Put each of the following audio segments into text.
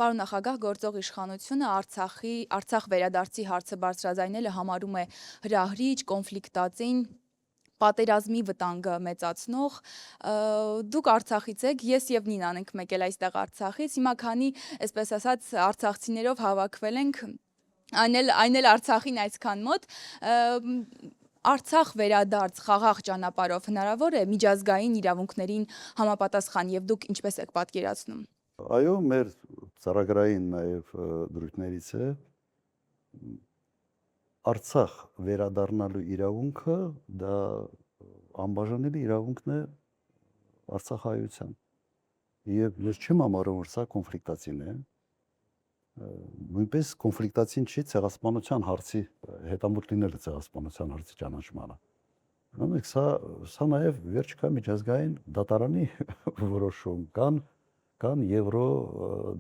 Պարոն նախագահ, գործող իշխանությունը Արցախ վերադարձի հարցը բարձրաձայնելը համարում է հրահրիչ, կոնֆլիկտածին, պատերազմի վտանգը մեծացնող, դուք Արցախից եք, ես եւ Նինան ենք մեկ էլ այստեղ Արցախից, հիմա քանի, այսպես ասած, արցախցիներով հավաքվել ենք, այն էլ Արցախին այսքան մոտ, Արցախ վերադարձ խաղաղ ճանապարհով հնարավոր է միջազգային իրավունքներին համապատասխան եւ դուք ինչպես եք պատկերացնում։ Այո, մեր ծրագրային նաև դրույթներից է Արցախ վերադառնալու իրավունքը դա անբաժանելի իրավունքն է արցախայության եւ ես չեմ համարում որ սա կոնֆլիկտացին է նույնպես կոնֆլիկտացին չի ցեղասպանության հարցի հետամուտ լինելը ցեղասպանության հարցի ճանաչմանը Ուրեմն սա նաև վերջ կա միջազգային դատարանի որոշում կան Եվրո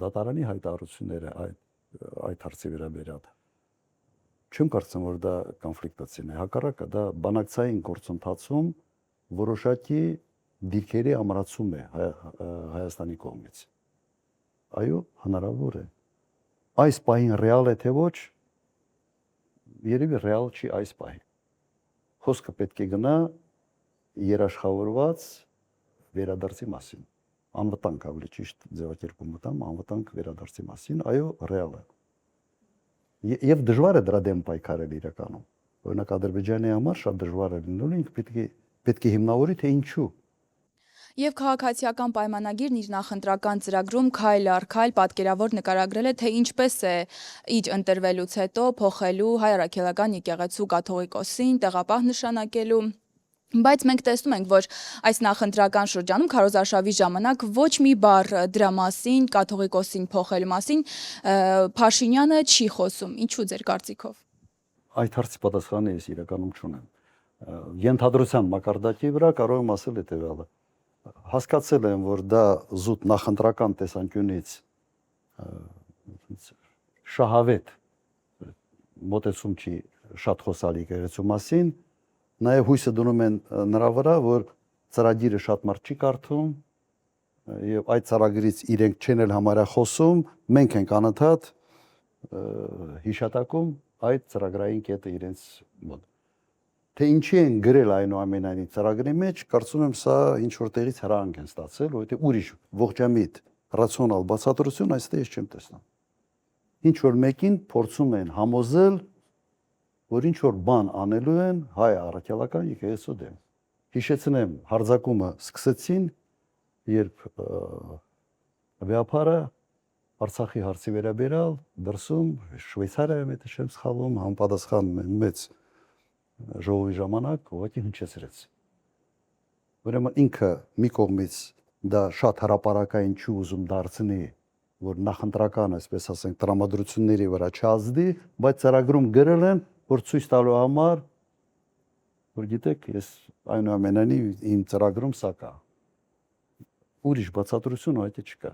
դատարանի հայտարարությունները այդ հարցի վերաբերյալ։ Չեմ կարծում, որ դա կոնֆլիկտացին է, հակառակը դա բանակցային գործընթացում որոշակի դիրքերի ամրացում է Հայաստանի կողմից։ Այո, հնարավոր է։ Այս պահին ռեալ է թե ոչ, երևի ռեալ չի այս պահին։ Խոսքը պետք է գնա երաշխավորված վերադարձի մասին։ Անվտանգ ավելի ճիշտ ձևակերպում մտամ անվտանգ վերադարձի մասին, այո, ռեալ է։ Եվ դժվար է դրա դեմ պայքարել իրականում։ Օրինակ Ադրբեջանի համար շատ դժվար է լինելու, ինքը պետք է հիմնավորի թե ինչու։ Եվ քաղաքացիական պայմանագիրն իր նախընտրական ծրագրում քայլ առ քայլ պատկերավոր նկարագրել է, թե ինչպես է իր ընտրվելուց հետո փոխելու հայ առաքելական եկեղեցու կաթողիկոսին, տեղապահ նշանակելու Բայց մենք տեսնում ենք, որ այս նախընտրական շրջանում քարոզարշավի ժամանակ ոչ մի բառ դրա մասին, կաթողիկոսին փոխելու մասին Փաշինյանը չի խոսում։ Ինչու ձեր կարծիքով։ Այդ հարցի պատասխանը ես իրականում չունեմ։ Ենթադրության մակարդակի վրա կարող եմ ասել հետևյալը։ Հասկացել եմ, որ դա զուտ նախընտրական տեսանկյունից շահավետ մոտեցում չի շատ խոսալի եկեղեցու մասին Նաև հույսը դնում են նրա վրա, որ ծրագիրը շատ մարդ չի կարդում եւ այդ ծրագրից իրենք չեն էլ համարյա խոսում, մենք ենք անընդհատ հիշատակում այդ ծրագրային կետը իրենց մոտ։ Թե ինչի են գրել այնուամենայնիվ ծրագրի մեջ, կարծում եմ սա ինչ որ տեղից հրանք են ստացել, որովհետեւ ուրիշ ողջամիտ ռացիոնալ բացատրություն այստեղ ես չեմ տեսնում։ Ինչ որ մեկին փորձում են համոզել որ ինչ որ բան անելու են հայ առաքելական եկեղեցու դեմ։ Հիշեցնեմ, հարձակումը սկսեցին, երբ վեապարը Արցախի հարցի վերաբերյալ դրսում Շվեյցարիայում եթե չեմ սխալվում, համապատասխան մեծ ժողովի ժամանակ ուղղակի հնչեցրեց։ Ուրեմն ինքը մի կողմից դա շատ հրապարակային չի ուզում դարձնի, որ նախընտրական, այսպես ասենք, տրամադրությունների վրա չազդի, բայց ծրագրում գրել են որ ցույց տալու համար որ գիտեք ես այնուամենայնիվ իմ ծրագրում սա կա ուրիշ բացատրություն այդ չկա